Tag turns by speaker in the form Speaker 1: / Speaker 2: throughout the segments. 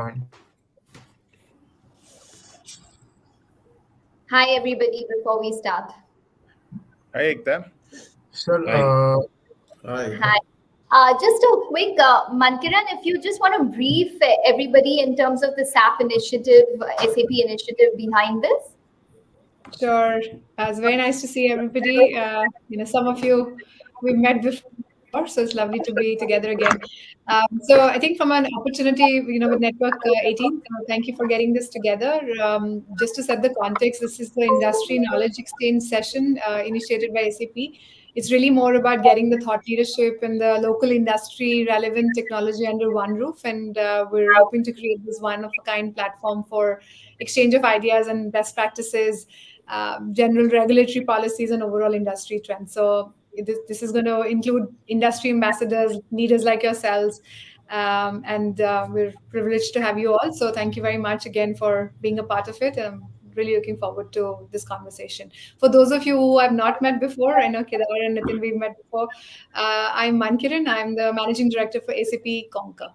Speaker 1: join.
Speaker 2: Hi, everybody, before we start.
Speaker 3: Hi, Ekta.
Speaker 1: Sir,
Speaker 4: Hi.
Speaker 2: Hi. Just a quick, Mankiran, if you just want to brief everybody in terms of the SAP initiative, SAP initiative behind this.
Speaker 5: Sure. It's very nice to see everybody. Some of you we've met before, so it's lovely to be together again. So I think from an opportunity, with Network 18, thank you for getting this together. Just to set the context, this is the industry knowledge exchange session initiated by SAP. It's really more about getting the thought leadership and the local industry relevant technology under one roof. And we're hoping to create this one-of-a-kind platform for exchange of ideas and best practices, general regulatory policies, and overall industry trends. So this is going to include industry ambassadors, leaders like yourselves, and we're privileged to have you all. So thank you very much again for being a part of it. I'm really looking forward to this conversation. For those of you who I've not met before, I know Kedar and Nitin we've met before. I'm Mankiran. I'm the managing director for SAP Concur.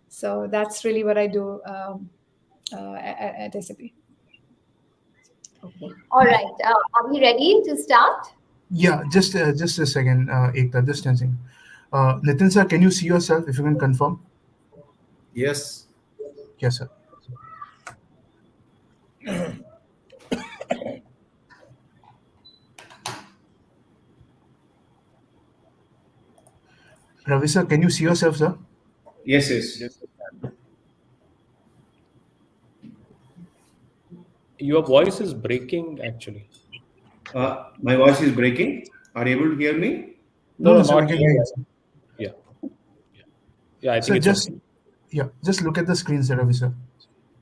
Speaker 5: So that's really what I do at SAP.
Speaker 2: Okay. All right. Are we ready to start?
Speaker 1: yeah, just a second, Ekta, just a second. Nitin sir, can you see yourself if you can confirm?
Speaker 4: Yes.
Speaker 1: Yes, sir. Ravi sir, can you see yourself, sir?
Speaker 4: Yes.
Speaker 3: Yes.
Speaker 6: Your voice is breaking, actually.
Speaker 4: My voice is breaking. Are you able to hear me?
Speaker 1: No, sir, we
Speaker 6: not
Speaker 1: can
Speaker 6: yet.
Speaker 1: hear you, sir.
Speaker 6: Yeah, I
Speaker 1: Sir,
Speaker 6: think it's okay.
Speaker 1: just look at the screen, sir, Ravi sir.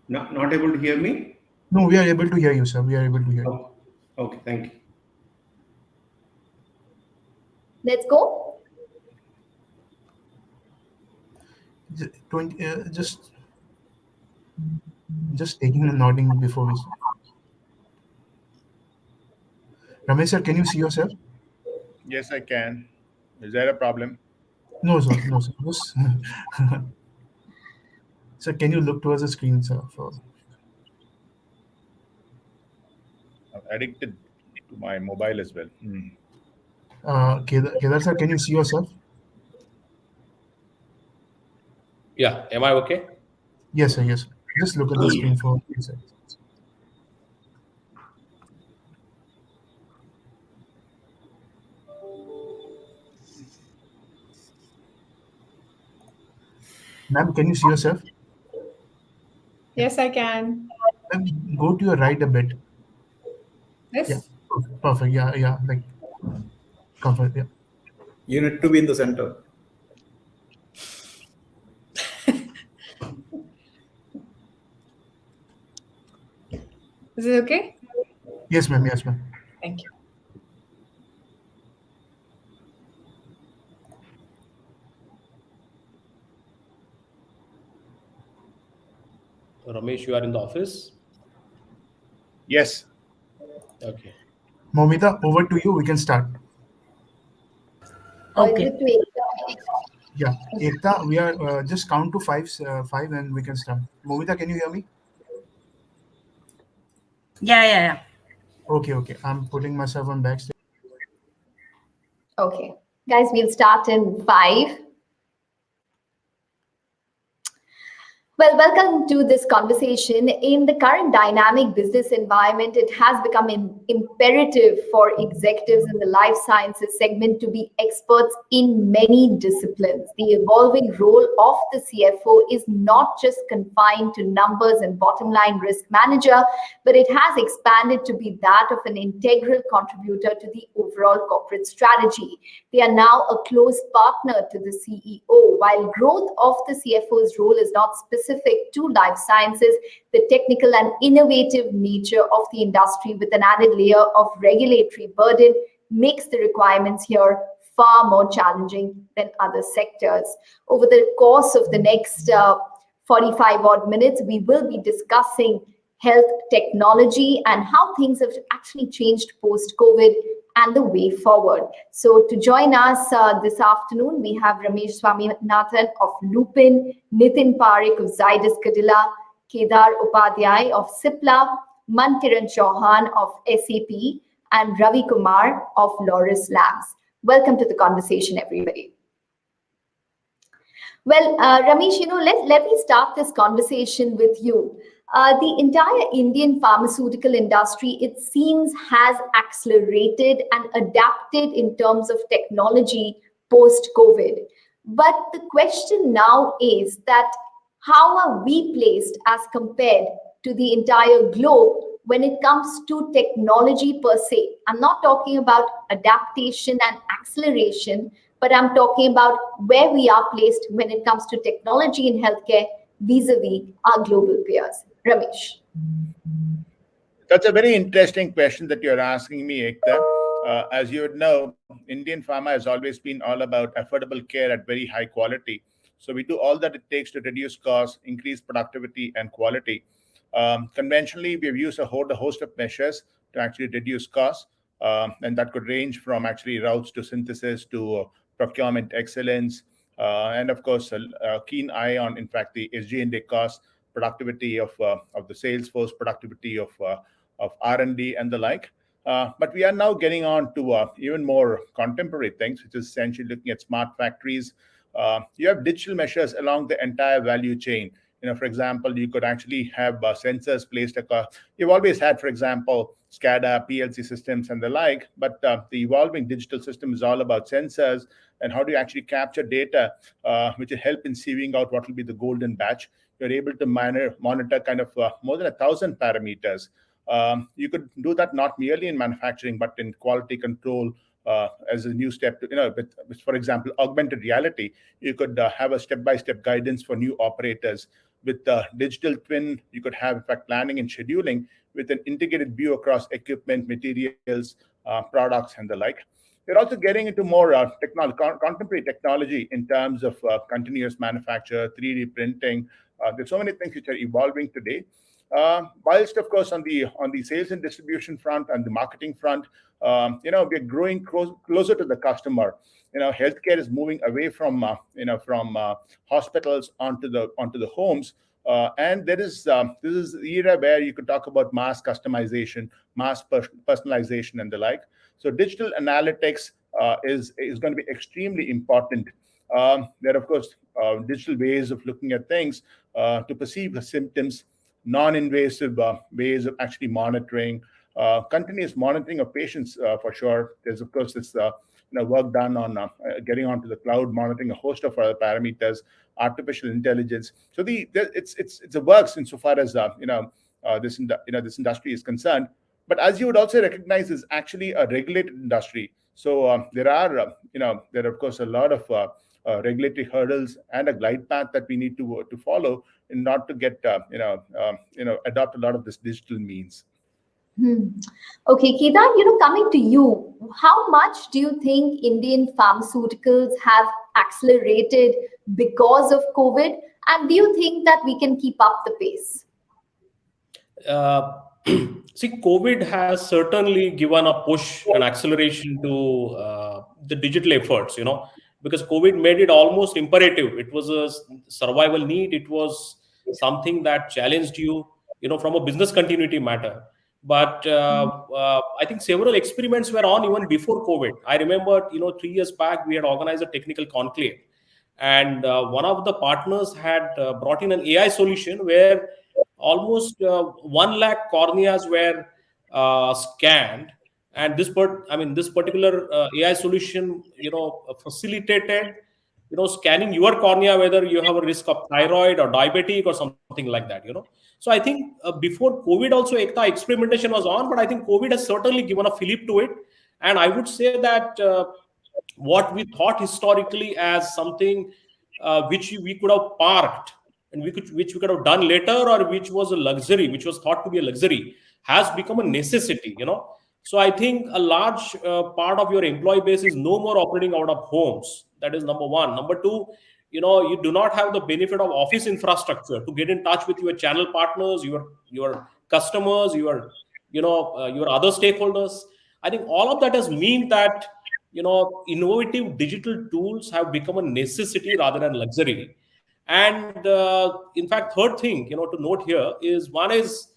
Speaker 4: Not able to hear me?
Speaker 1: No, we are able to hear you, sir. We are able to hear you.
Speaker 4: Oh, okay, thank you.
Speaker 2: Let's go.
Speaker 1: Just taking a nodding before we start. Ramesh sir, can you see yourself?
Speaker 3: Yes, I can. Is there a problem?
Speaker 1: No, sir. No, sir. Just sir, can you look towards the screen, sir?
Speaker 3: I'm addicted to my mobile as well.
Speaker 1: Kedar sir, can you see yourself?
Speaker 6: Yeah, am I okay?
Speaker 1: Yes, sir. Yes, sir. Just look at the screen for a few seconds. Ma'am, can you see yourself?
Speaker 5: Yes, I can.
Speaker 1: Ma'am, go to your right a bit.
Speaker 5: Yes.
Speaker 1: Yeah, perfect. Yeah, like comfort. Yeah.
Speaker 4: You need to be in the center.
Speaker 5: Is it okay?
Speaker 1: Yes, ma'am. Yes, ma'am.
Speaker 5: Thank you.
Speaker 6: Ramesh, you are in the office?
Speaker 3: Yes.
Speaker 6: Okay.
Speaker 1: Momita, over to you. We can start.
Speaker 2: Or is it to Ekta?
Speaker 1: Yeah, Ekta, we are just count to five, and we can start. Momita, can you hear me?
Speaker 7: Yeah.
Speaker 1: Okay. I'm putting myself on backstage.
Speaker 2: Okay. Guys, we'll start in 5. Well, welcome to this conversation. In the current dynamic business environment, it has become imperative for executives in the life sciences segment to be experts in many disciplines. The evolving role of the CFO is not just confined to numbers and bottom line risk manager, but it has expanded to be that of an integral contributor to the overall corporate strategy. They are now a close partner to the CEO. While growth of the CFO's role is not specific to life sciences, the technical and innovative nature of the industry with an added layer of regulatory burden makes the requirements here far more challenging than other sectors. Over the course of the next 45 odd minutes, we will be discussing health technology and how things have actually changed post-COVID and the way forward. So to join us this afternoon, we have Ramesh Swaminathan of Lupin, Nitin Parekh of Zydus Cadila, Kedar Upadhyay of Cipla, Mankiran Chauhan of SAP, and Ravi Kumar of Loris Labs. Welcome to the conversation, everybody. Well, Ramesh, let me start this conversation with you. The entire Indian pharmaceutical industry, it seems, has accelerated and adapted in terms of technology post-COVID. But the question now is that how are we placed as compared to the entire globe when it comes to technology per se? I'm not talking about adaptation and acceleration, but I'm talking about where we are placed when it comes to technology in healthcare vis-a-vis our global peers. Ramesh.
Speaker 3: That's a very interesting question that you're asking me, Ekta. As you would know, Indian pharma has always been all about affordable care at very high quality. So we do all that it takes to reduce costs, increase productivity and quality. Conventionally, we have used a whole host of measures to actually reduce costs, and that could range from actually routes to synthesis to procurement excellence, and of course, a keen eye on, in fact, the SG&A costs, productivity of the sales force, productivity of R&D and the like. But we are now getting on to even more contemporary things, which is essentially looking at smart factories. You have digital measures along the entire value chain. For example, you could actually have sensors placed across. You've always had, for example, SCADA, PLC systems, and the like. But the evolving digital system is all about sensors and how do you actually capture data, which will help in sieving out what will be the golden batch. You're able to monitor kind of more than 1,000 parameters. You could do that not merely in manufacturing, but in quality control, as a new step to, with, for example, augmented reality. You could have a step-by-step guidance for new operators. With the digital twin, you could have, in fact, planning and scheduling with an integrated view across equipment, materials, products, and the like. We're also getting into more contemporary technology in terms of continuous manufacture, 3D printing. There's so many things which are evolving today. Whilst, of course, on the sales and distribution front and the marketing front, we're growing closer to the customer. Healthcare is moving away from hospitals onto the homes, and this is the era where you could talk about mass customization, mass personalization, and the like. So digital analytics is going to be extremely important. There are, of course, digital ways of looking at things to perceive the symptoms, non-invasive ways of actually monitoring, continuous monitoring of patients for sure. There's, of course, this work done on getting onto the cloud, monitoring a host of other parameters, artificial intelligence. So it's a works insofar as this industry is concerned. But as you would also recognize, is actually a regulated industry. So there are of course a lot of regulatory hurdles and a glide path that we need to follow in order to get adopt a lot of this digital means.
Speaker 2: Okay, Kedar, coming to you, how much do you think Indian pharmaceuticals have accelerated because of COVID? And do you think that we can keep up the pace?
Speaker 6: See, COVID has certainly given a push and acceleration to the digital efforts, because COVID made it almost imperative. It was a survival need. It was something that challenged you, from a business continuity matter. But I think several experiments were on even before COVID. I remember, 3 years back, we had organized a technical conclave. And one of the partners had brought in an AI solution where almost 1 lakh corneas were scanned. And this particular AI solution, facilitated, scanning your cornea, whether you have a risk of thyroid or diabetic or something like that. So I think before COVID also, Ekta, experimentation was on, but I think COVID has certainly given a fillip to it. And I would say that what we thought historically as something which we could have parked and which we could have done later, or which was a luxury, which was thought to be a luxury, has become a necessity. So I think a large part of your employee base is no more operating out of homes. That is number one. Number two, you do not have the benefit of office infrastructure to get in touch with your channel partners, your customers, your other stakeholders. I think all of that has mean that innovative digital tools have become a necessity rather than luxury. And in fact, third thing to note here is, one is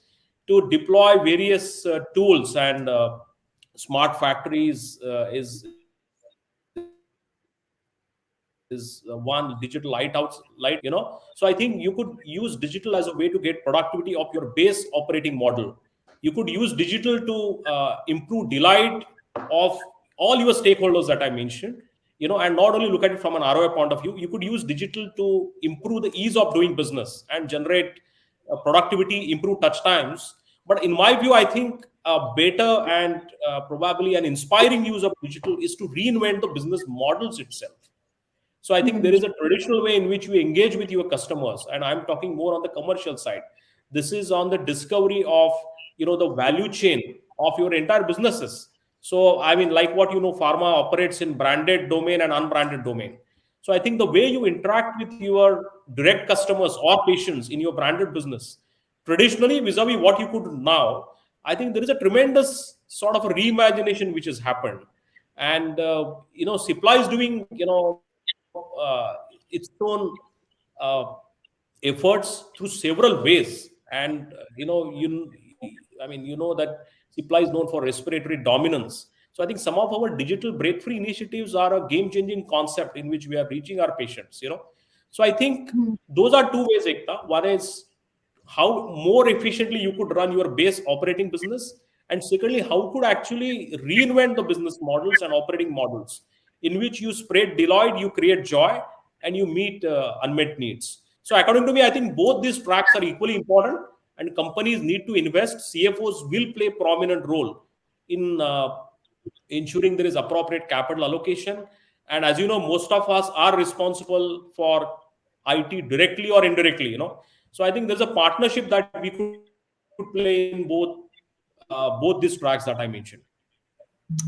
Speaker 6: to deploy various tools, and smart factories is one digital lightouts light so I think you could use digital as a way to get productivity of your base operating model. You could use digital to improve delight of all your stakeholders that I mentioned, and not only look at it from an ROI point of view. You could use digital to improve the ease of doing business and generate productivity, improve touch times. But in my view, I think a better and probably an inspiring use of digital is to reinvent the business models itself. So I think there is a traditional way in which we engage with your customers, and I'm talking more on the commercial side. This is on the discovery of the value chain of your entire businesses. So I mean, like what pharma operates in branded domain and unbranded domain. So I think the way you interact with your direct customers or patients in your branded business, traditionally vis-a-vis what you could do now, I think there is a tremendous sort of a reimagination which has happened. And supply is doing its own uh, efforts through several ways. And that supply is known for respiratory dominance. So I think some of our digital breakthrough initiatives are a game changing concept in which we are reaching our patients. So I think those are two ways, Ekta. One is how more efficiently you could run your base operating business, and secondly, how could actually reinvent the business models and operating models in which you spread delight, you create joy, and you meet unmet needs. So according to me, I think both these tracks are equally important, and companies need to invest. CFOs will play a prominent role in ensuring there is appropriate capital allocation. And as you know, most of us are responsible for IT directly or indirectly. So I think there's a partnership that we could play in both these tracks that I mentioned.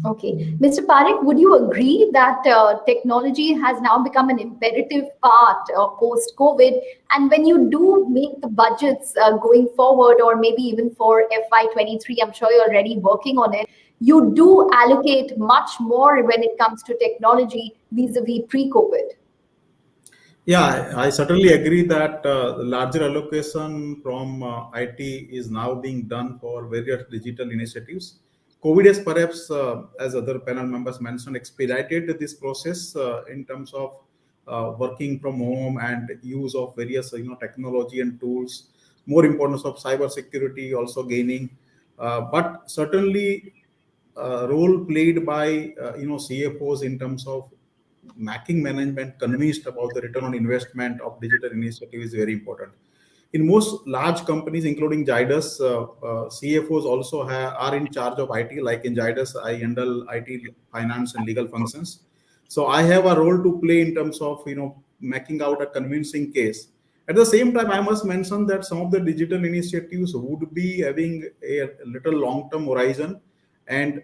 Speaker 2: Okay. Mr. Parekh, would you agree that technology has now become an imperative part post COVID? And when you do make the budgets going forward, or maybe even for FY23, I'm sure you're already working on it, you do allocate much more when it comes to technology vis-a-vis pre-COVID.
Speaker 7: Yeah, I certainly agree that the larger allocation from IT is now being done for various digital initiatives. COVID has perhaps, as other panel members mentioned, expedited this process in terms of working from home and use of various technology and tools. More importance of cyber security also gaining, but certainly role played by CFOs in terms of making management convinced about the return on investment of digital initiative is very important. In most large companies, including Zydus, CFOs also are in charge of IT. Like in Zydus, I handle IT, finance, and legal functions. So I have a role to play in terms of making out a convincing case. At the same time, I must mention that some of the digital initiatives would be having a little long-term horizon, and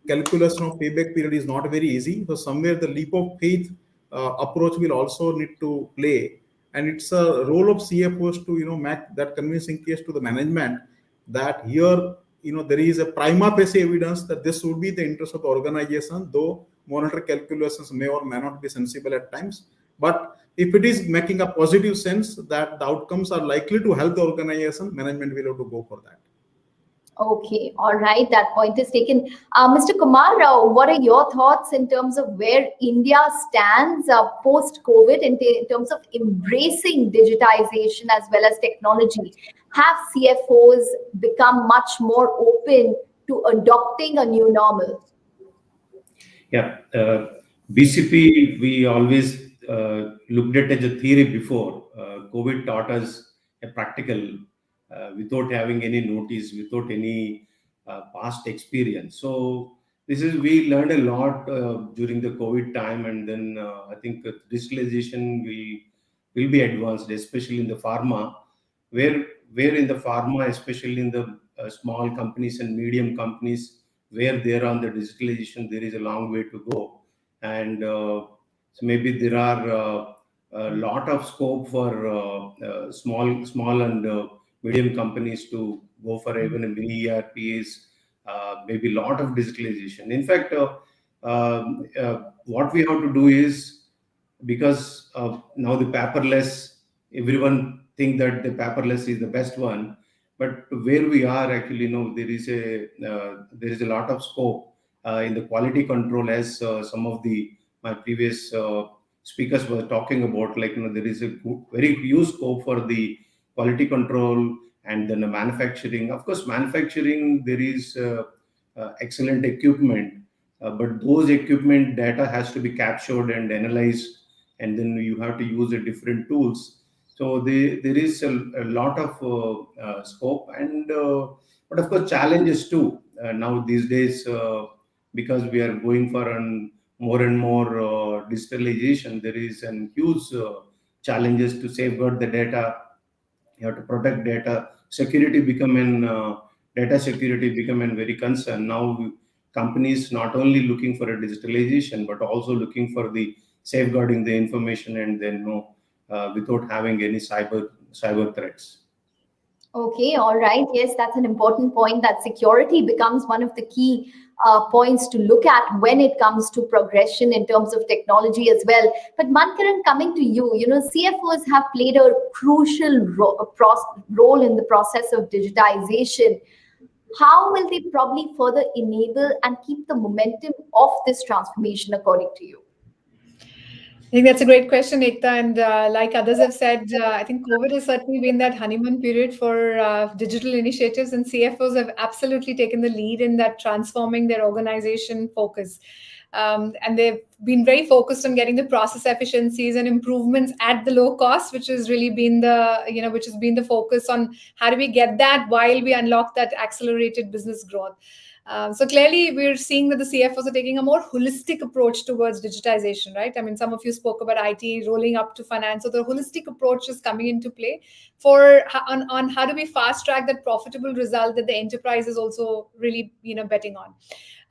Speaker 7: calculation of payback period is not very easy. So somewhere the leap of faith approach will also need to play, and it's a role of CFOs to make that convincing case to the management that here there is a prima facie evidence that this would be the interest of the organization, though monetary calculations may or may not be sensible at times. But if it is making a positive sense that the outcomes are likely to help the organization, management will have to go for that.
Speaker 2: Okay, all right, that point is taken. Mr. Kumar, what are your thoughts in terms of where India stands post-COVID in terms of embracing digitization as well as technology? Have CFOs become much more open to adopting a new normal?
Speaker 4: Yeah, BCP, we always looked at as a theory before. COVID taught us a practical without having any notice, without any past experience. So we learned a lot during the COVID time, and then I think digitalization will be advanced, especially in the pharma, where in the pharma, especially in the small companies and medium companies, where they're on the digitalization, there is a long way to go. And so maybe there are a lot of scope for small and medium companies to go for even a mini ERPs maybe a lot of digitalization. In fact, what we have to do is, because now the paperless, everyone think that the paperless is the best one, but where we are actually, there is a lot of scope in the quality control, as some of the my previous speakers were talking about. Like, there is a very huge scope for the quality control, and then the manufacturing. Of course, manufacturing, there is excellent equipment, but those equipment data has to be captured and analyzed, and then you have to use the different tools. So there is a lot of scope, and but of course challenges too. Now these days, because we are going for an more and more digitalization, there is an huge challenges to safeguard the data. You have to protect data. Data security become a very concern. Now companies not only looking for a digitalization, but also looking for the safeguarding the information, and then without having any cyber threats.
Speaker 2: Okay, all right. Yes, that's an important point, that security becomes one of the key points to look at when it comes to progression in terms of technology as well. But Mankaran, coming to you, CFOs have played a crucial role in the process of digitization. How will they probably further enable and keep the momentum of this transformation, according to you?
Speaker 5: I think that's a great question, Ekta. And like others have said, I think COVID has certainly been that honeymoon period for digital initiatives, and CFOs have absolutely taken the lead in that, transforming their organization focus. And they've been very focused on getting the process efficiencies and improvements at the low cost, which has really been which has been the focus on how do we get that while we unlock that accelerated business growth. So clearly, we're seeing that the CFOs are taking a more holistic approach towards digitization, right? I mean, some of you spoke about IT rolling up to finance. So the holistic approach is coming into play on how do we fast track that profitable result that the enterprise is also really, betting on.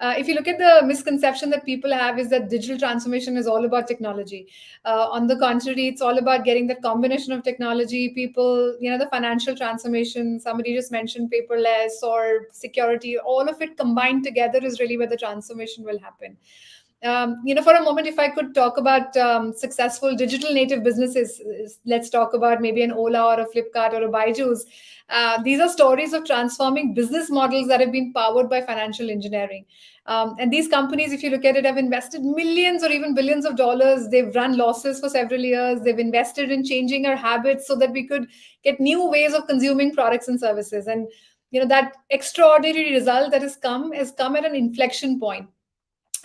Speaker 5: If you look at the misconception that people have, is that digital transformation is all about technology. On the contrary, it's all about getting the combination of technology, people, the financial transformation. Somebody just mentioned paperless or security. All of it combined together is really where the transformation will happen. For a moment, if I could talk about successful digital native businesses, let's talk about maybe an Ola or a Flipkart or a Byju's. These are stories of transforming business models that have been powered by financial engineering. And these companies, if you look at it, have invested millions or even billions of dollars. They've run losses for several years. They've invested in changing our habits so that we could get new ways of consuming products and services. And that extraordinary result that has come at an inflection point.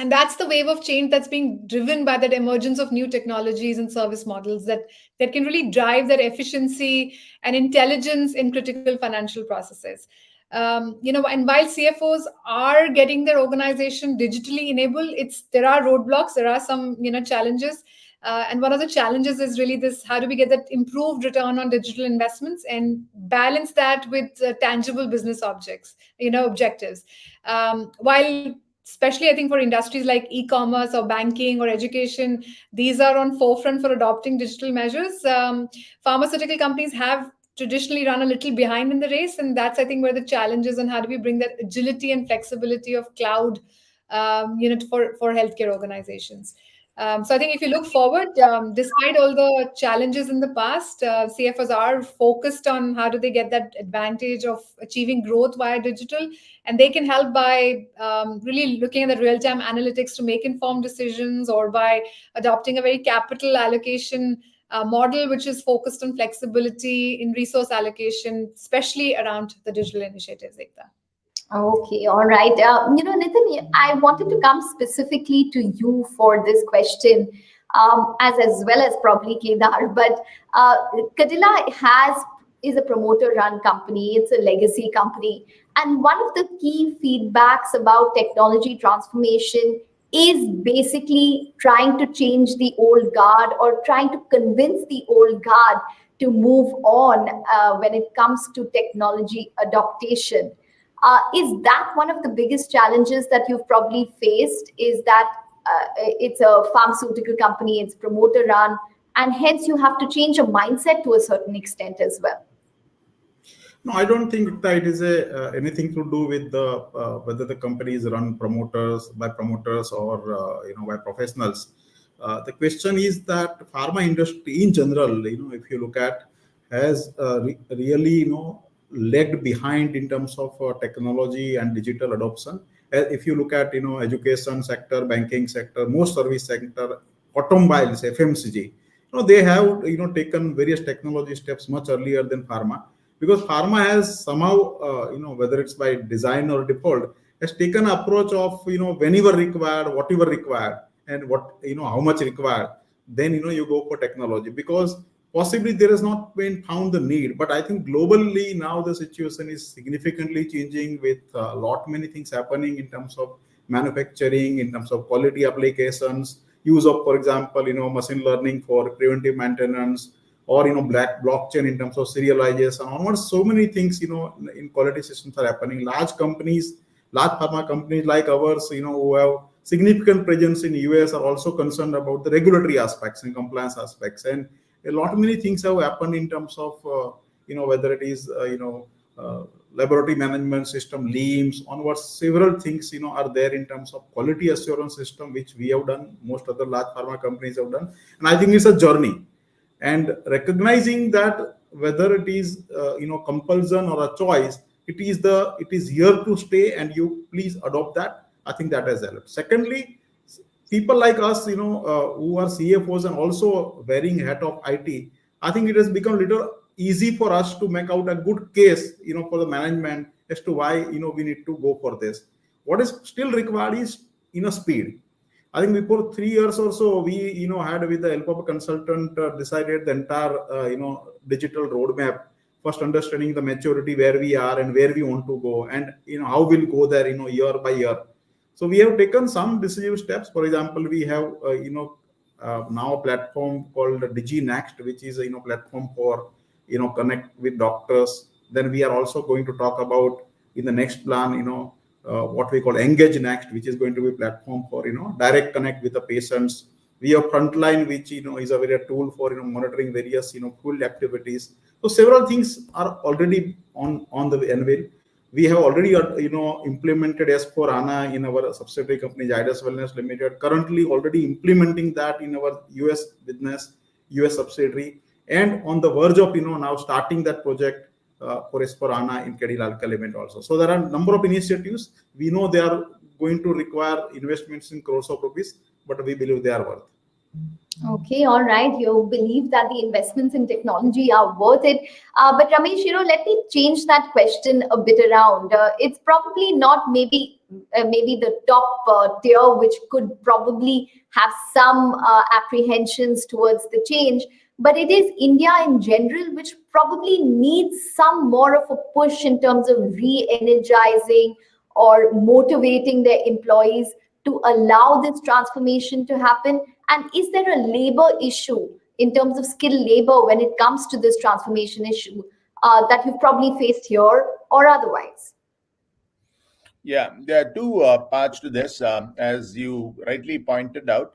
Speaker 5: And that's the wave of change that's being driven by that emergence of new technologies and service models that can really drive that efficiency and intelligence in critical financial processes. And while CFOs are getting their organization digitally enabled, there are roadblocks, there are some challenges. And one of the challenges is really this: how do we get that improved return on digital investments and balance that with tangible business objectives? While especially, I think, for industries like e-commerce or banking or education, these are on forefront for adopting digital measures. Pharmaceutical companies have traditionally run a little behind in the race, and that's, I think, where the challenge is, and how do we bring that agility and flexibility of cloud, for healthcare organizations. So I think if you look forward, despite all the challenges in the past, CFOs are focused on how do they get that advantage of achieving growth via digital, and they can help by really looking at the real-time analytics to make informed decisions, or by adopting a very capital allocation model, which is focused on flexibility in resource allocation, especially around the digital initiatives, Ekta.
Speaker 2: Okay, all right. Nitin, I wanted to come specifically to you for this question, as well as probably Kedar. But Cadila is a promoter-run company. It's a legacy company, and one of the key feedbacks about technology transformation is basically trying to change the old guard, or trying to convince the old guard to move on when it comes to technology adaptation. Is that one of the biggest challenges that you've probably faced? Is that it's a pharmaceutical company, it's promoter run, and hence you have to change your mindset to a certain extent as well?
Speaker 7: No, I don't think that it is a anything to do with the whether the company is run promoters by promoters or by professionals. The question is that pharma industry in general, if you look at, has really lagged behind in terms of technology and digital adoption. If you look at education sector, banking sector, most service sector, automobiles, FMCG, they have taken various technology steps much earlier than pharma, because pharma has somehow whether it's by design or default, has taken an approach of whenever required, whatever required, and what how much required, then you go for technology, because possibly there has not been found the need. But I think globally now the situation is significantly changing, with a lot many things happening in terms of manufacturing, in terms of quality applications, use of, for example, machine learning for preventive maintenance, or black blockchain in terms of serialization onwards. So many things in quality systems are happening. Large pharma companies like ours, who have significant presence in US, are also concerned about the regulatory aspects and compliance aspects, and a lot many things have happened in terms of whether it is laboratory management system, LEAMS onwards. Several things are there in terms of quality assurance system, which we have done, most other large pharma companies have done, and I think it's a journey. And recognizing that whether it is compulsion or a choice, it is here to stay, and you please adopt that. I think that has helped. Secondly, people like us, who are CFOs and also wearing hat of IT, I think it has become a little easy for us to make out a good case, for the management as to why, we need to go for this. What is still required is, speed. I think before 3 years or so, we, had, with the help of a consultant, decided the entire, digital roadmap. First, understanding the maturity, where we are and where we want to go, and how we'll go there, year by year. So we have taken some decisive steps. For example, we have now a platform called DigiNext, which is a platform for connect with doctors. Then we are also going to talk about in the next plan, what we call Engage Next, which is going to be a platform for direct connect with the patients. We have Frontline, which is a very tool for monitoring various field activities. So several things are already on the anvil. We have already implemented S4 HANA in our subsidiary company Zydus Wellness Limited. Currently, already implementing that in our US business, US subsidiary, and on the verge of now starting that project for S4 HANA in Cadil Alka Limited also. So there are a number of initiatives. We know they are going to require investments in crores of rupees, but we believe they are worth.
Speaker 2: Okay, all right. You believe that the investments in technology are worth it. But Ramesh, let me change that question a bit around. It's probably not maybe the top tier, which could probably have some apprehensions towards the change. But it is India in general, which probably needs some more of a push in terms of re-energizing or motivating their employees to allow this transformation to happen. And is there a labor issue in terms of skilled labor when it comes to this transformation issue that you've probably faced here or otherwise?
Speaker 3: Yeah, there are two parts to this. As you rightly pointed out,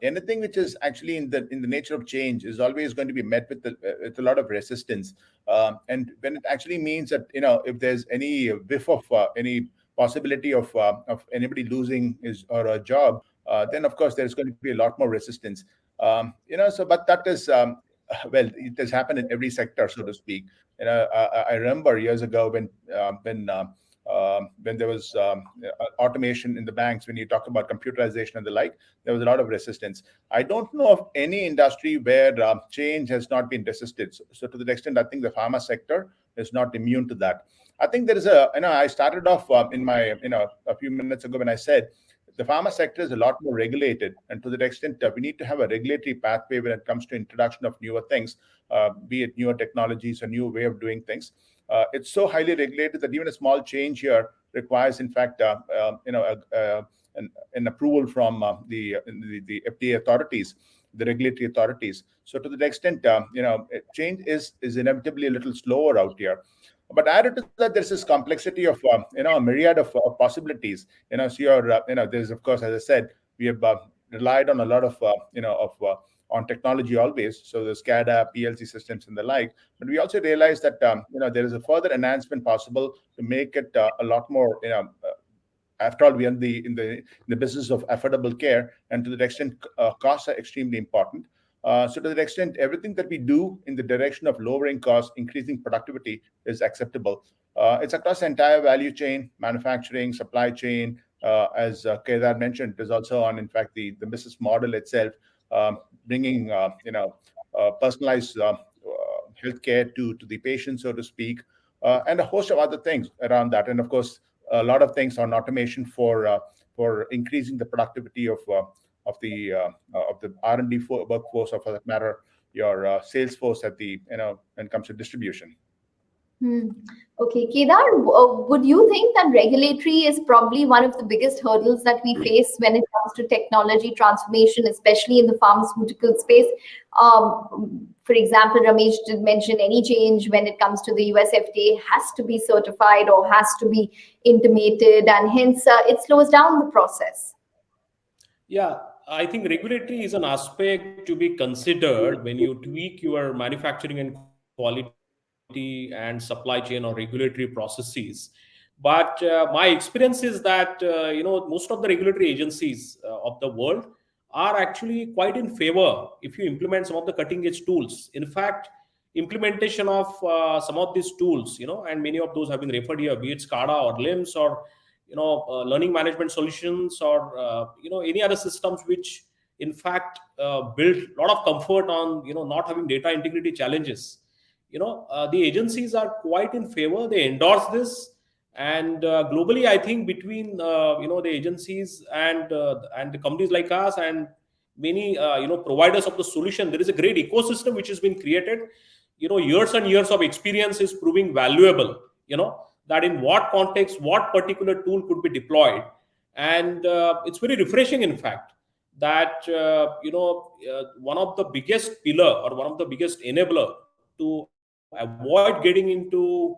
Speaker 3: anything which is actually in the nature of change is always going to be met with a lot of resistance. And when it actually means that if there's any whiff of any possibility of anybody losing his or a job, then of course there's going to be a lot more resistance. So but that is well, it has happened in every sector, so to speak. I remember years ago when there was automation in the banks, when you talk about computerization and the like, there was a lot of resistance. I don't know of any industry where change has not been resisted. So to the extent, I think the pharma sector is not immune to that. I think there is I started off in my, a few minutes ago when I said the pharma sector is a lot more regulated, and to that extent, we need to have a regulatory pathway when it comes to introduction of newer things, be it newer technologies or new way of doing things. It's so highly regulated that even a small change here requires, in fact, an approval from the FDA authorities, the regulatory authorities. So to that extent, change is inevitably a little slower out here. But added to that, there's this complexity of a myriad of possibilities. So there's, of course, as I said, we have relied on a lot of on technology always. So the SCADA, PLC systems, and the like. But we also realized that there is a further enhancement possible to make it a lot more. After all, we are in the business of affordable care, and to the extent costs are extremely important. So to the extent everything that we do in the direction of lowering costs, increasing productivity is acceptable. It's across the entire value chain, manufacturing, supply chain. As Kedar mentioned, there's also on, in fact, the business model itself, bringing personalized healthcare to the patient, so to speak, and a host of other things around that. And of course, a lot of things on automation for increasing the productivity of the R&D workforce, or for that matter, your sales force when it comes to distribution.
Speaker 2: Okay, Kedar, would you think that regulatory is probably one of the biggest hurdles that we face when it comes to technology transformation, especially in the pharmaceutical space? For example, Ramesh did mention any change when it comes to the US FDA has to be certified or has to be intimated, and hence it slows down the process.
Speaker 6: Yeah, I think regulatory is an aspect to be considered when you tweak your manufacturing and quality and supply chain or regulatory processes. But my experience is that most of the regulatory agencies of the world are actually quite in favor if you implement some of the cutting edge tools. In fact, implementation of some of these tools, and many of those have been referred here, be it SCADA or LIMS or learning management solutions, or any other systems which in fact build a lot of comfort on not having data integrity challenges. The agencies are quite in favor, they endorse this. And globally, I think between the agencies and the companies like us and many providers of the solution, there is a great ecosystem which has been created. Years and years of experience is proving valuable, that in what context what particular tool could be deployed. And it's very refreshing, in fact, that one of the biggest pillar or one of the biggest enabler to avoid getting into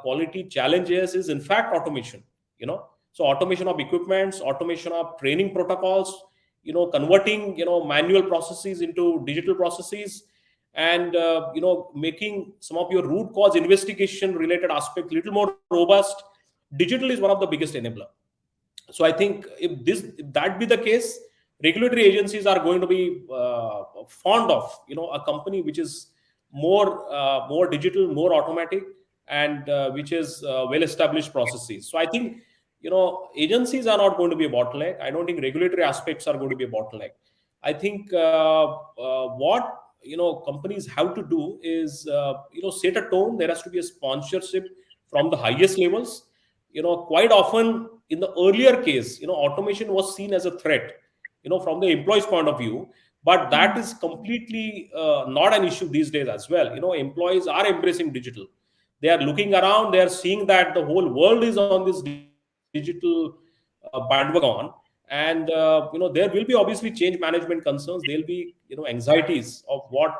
Speaker 6: quality challenges is in fact automation. So automation of equipments, automation of training protocols, converting manual processes into digital processes, and making some of your root cause investigation related aspects little more robust. Digital is one of the biggest enabler. So I think if that be the case, regulatory agencies are going to be fond of a company which is more digital, more automatic, and which is well established processes. So I think agencies are not going to be a bottleneck. I don't think regulatory aspects are going to be a bottleneck. I think what companies have to do is set a tone. There has to be a sponsorship from the highest levels. Quite often in the earlier case, automation was seen as a threat from the employee's point of view, but that is completely not an issue these days as well. Employees are embracing digital. They are looking around, they are seeing that the whole world is on this digital bandwagon. And there will be obviously change management concerns. There'll be anxieties of what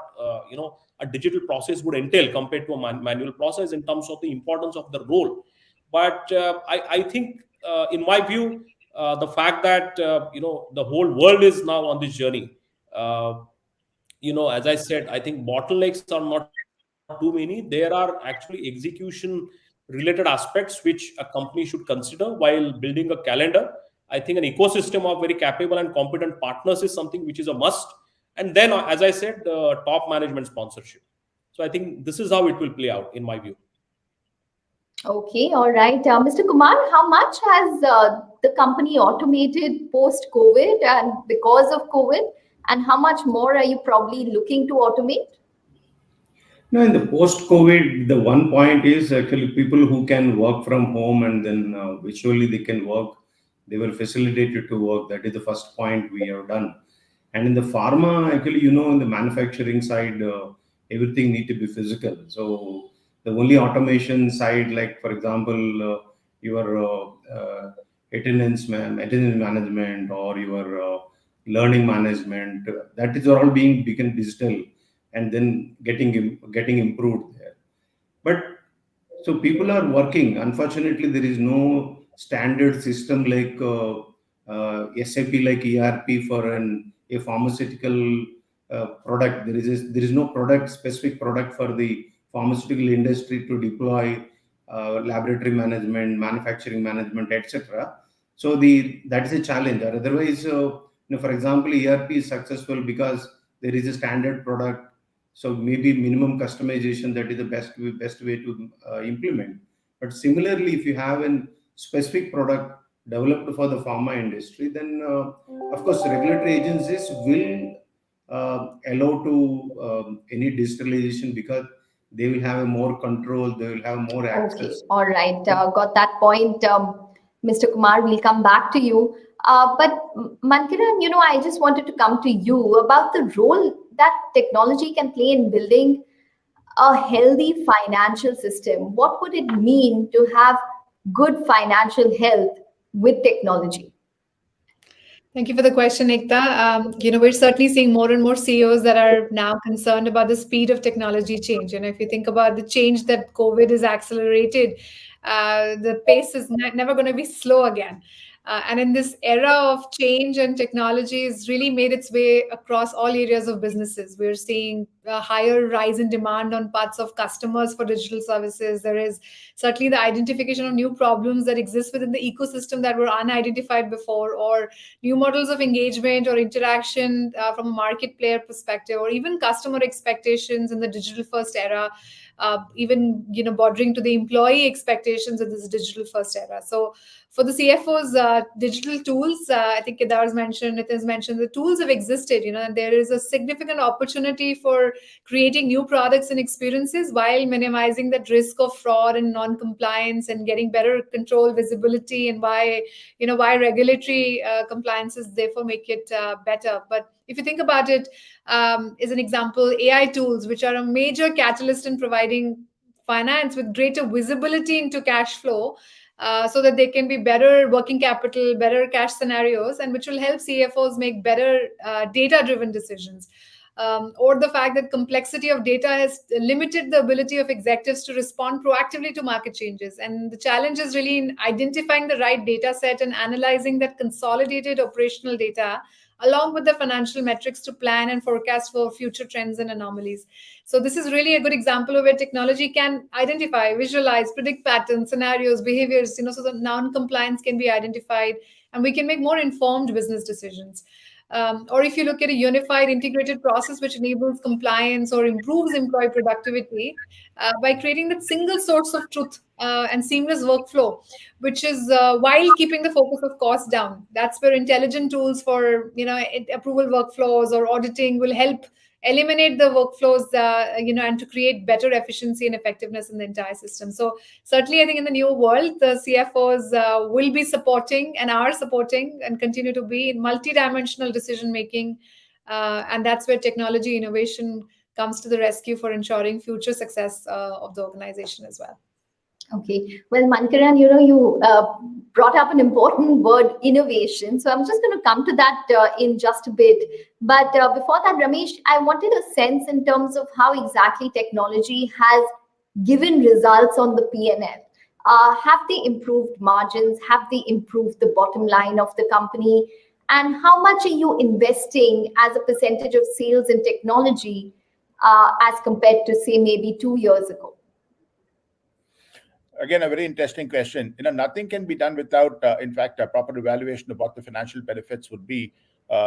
Speaker 6: a digital process would entail compared to a manual process in terms of the importance of the role. But I think in my view, the fact that the whole world is now on this journey, as I said, I think bottlenecks are not too many. There are actually execution related aspects which a company should consider while building a calendar. I think an ecosystem of very capable and competent partners is something which is a must. And then, as I said, top management sponsorship. So I think this is how it will play out, in my view.
Speaker 2: Okay, all right. Mr. Kumar, how much has the company automated post-COVID and because of COVID? And how much more are you probably looking to automate?
Speaker 4: No, in the post-COVID, the one point is actually people who can work from home and then visually they can work, they were facilitated to work. That is the first point we have done. And in the pharma, actually, in the manufacturing side, everything need to be physical. So the only automation side, like for example, your attendance management or your learning management, that is all being become digital and then getting improved there. But so people are working. Unfortunately, there is no standard system like SAP, like ERP for a pharmaceutical product. There is no specific product for the pharmaceutical industry to deploy laboratory management, manufacturing management, etc. So that is a challenge. Or otherwise, for example, ERP is successful because there is a standard product. So maybe minimum customization, that is the best way to implement. But similarly, if you have a specific product developed for the pharma industry, then of course regulatory agencies will allow to any digitalization, because they will have a more control, they will have more
Speaker 2: Okay,
Speaker 4: access.
Speaker 2: all right. Got that point. Mr. Kumar, we'll come back to you. But Mankiran, I just wanted to come to you about the role that technology can play in building a healthy financial system. What would it mean to have good financial health with technology?
Speaker 5: Thank you for the question, Ekta. We're certainly seeing more and more CEOs that are now concerned about the speed of technology change. If you think about the change that COVID has accelerated, the pace is never going to be slow again. And in this era of change, and technology has really made its way across all areas of businesses. We're seeing a higher rise in demand on parts of customers for digital services. There is certainly the identification of new problems that exist within the ecosystem that were unidentified before, or new models of engagement or interaction from a market player perspective, or even customer expectations in the digital first era, even bordering to the employee expectations in this digital first era. So for the CFOs, digital tools, I think Kedar's mentioned, it has mentioned, the tools have existed, and there is a significant opportunity for creating new products and experiences while minimizing that risk of fraud and non-compliance, and getting better control, visibility, and why regulatory compliances therefore make it better. But if you think about it, as an example, AI tools, which are a major catalyst in providing finance with greater visibility into cash flow, so that they can be better working capital, better cash scenarios, and which will help CFOs make better data-driven decisions. Or the fact that complexity of data has limited the ability of executives to respond proactively to market changes. And the challenge is really in identifying the right data set and analyzing that consolidated operational data along with the financial metrics to plan and forecast for future trends and anomalies. So this is really a good example of where technology can identify, visualize, predict patterns, scenarios, behaviors, so that non-compliance can be identified and we can make more informed business decisions. Or if you look at a unified integrated process which enables compliance or improves employee productivity by creating that single source of truth and seamless workflow, which is while keeping the focus of cost down. That's where intelligent tools for approval workflows or auditing will help eliminate the workflows, and to create better efficiency and effectiveness in the entire system. So certainly, I think in the new world, the CFOs will be supporting and are supporting and continue to be in multidimensional decision making, and that's where technology innovation comes to the rescue for ensuring future success of the organization as well.
Speaker 2: Okay. Well, Mankiran, you brought up an important word, innovation. So I'm just going to come to that in just a bit. But before that, Ramesh, I wanted a sense in terms of how exactly technology has given results on the P&L. Have they improved margins? Have they improved the bottom line of the company? And how much are you investing as a percentage of sales in technology as compared to, say, maybe 2 years ago?
Speaker 3: Again, a very interesting question. Nothing can be done without, in fact, a proper evaluation of what the financial benefits would be.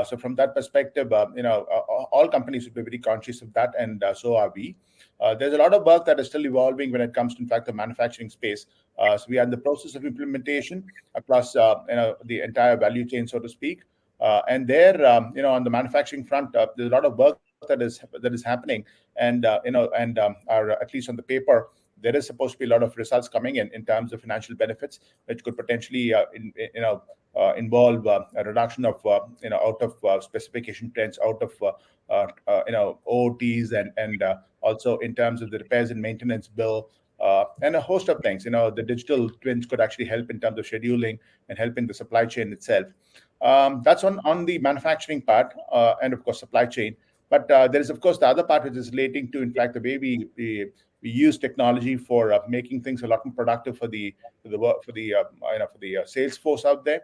Speaker 3: So from that perspective, all companies would be very conscious of that, and so are we. There's a lot of work that is still evolving when it comes to, in fact, the manufacturing space. So we are in the process of implementation across, the entire value chain, so to speak. And there, on the manufacturing front, there's a lot of work that is happening, and are at least on the paper. There is supposed to be a lot of results coming in terms of financial benefits, which could potentially, involve a reduction of, out of specification trends, out of, OOTs, and also in terms of the repairs and maintenance bill, and a host of things. The digital twins could actually help in terms of scheduling and helping the supply chain itself. That's on the manufacturing part, and of course supply chain. But there is, of course, the other part which is relating to, in fact, the way we use technology for making things a lot more productive for the sales force out there.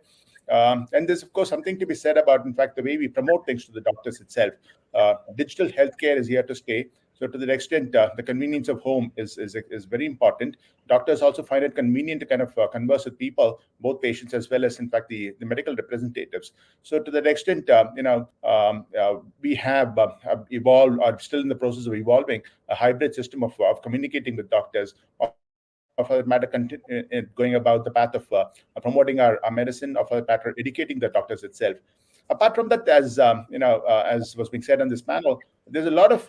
Speaker 3: And there's, of course, something to be said about, in fact, the way we promote things to the doctors itself. digital healthcare is here to stay. So to the extent the convenience of home is very important. Doctors also find it convenient to kind of converse with people, both patients as well as, in fact, the medical representatives. So to that extent, we have evolved, or still in the process of evolving, a hybrid system of communicating with doctors, of a matter going about the path of promoting our medicine, of a matter educating the doctors itself. Apart from that, as was being said on this panel, there's a lot of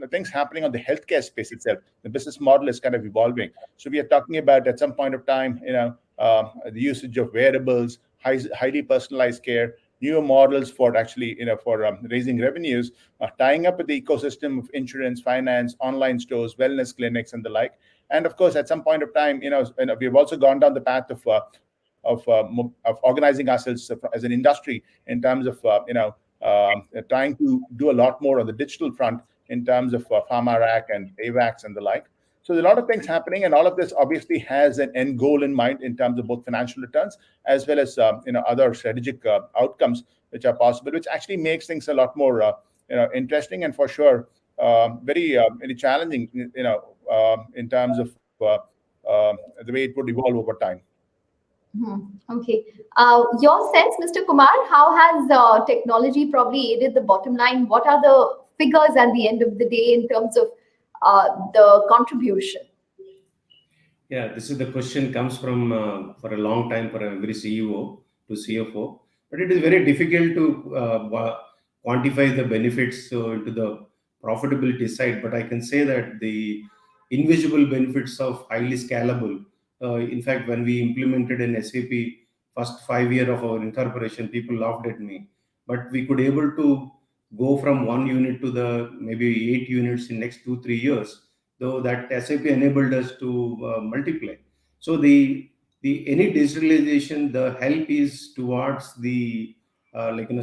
Speaker 3: things happening on the healthcare space itself. The business model is kind of evolving. So we are talking about, at some point of time, the usage of wearables, highly personalized care, newer models for actually, for raising revenues, tying up with the ecosystem of insurance, finance, online stores, wellness clinics, and the like. And of course, at some point of time, we've also gone down the path of organizing ourselves as an industry in terms of trying to do a lot more on the digital front in terms of pharma rack and AVAX and the like. So there's a lot of things happening, and all of this obviously has an end goal in mind in terms of both financial returns as well as other strategic outcomes which are possible, which actually makes things a lot more interesting, and for sure very challenging, in terms of the way it would evolve over time.
Speaker 2: Okay. Your sense, Mr. Kumar, how has technology probably aided the bottom line? What are the figures at the end of the day in terms of the contribution?
Speaker 4: Yeah, this is the question comes from for a long time for every CEO to CFO, but it is very difficult to quantify the benefits into the profitability side. But I can say that the invisible benefits of highly scalable. In fact, when we implemented an SAP first 5 year of our incorporation, people laughed at me, but we could able to go from 1 unit to the maybe 8 units in next 2 3 years, though that SAP enabled us to multiply. So the any digitalization, the help is towards the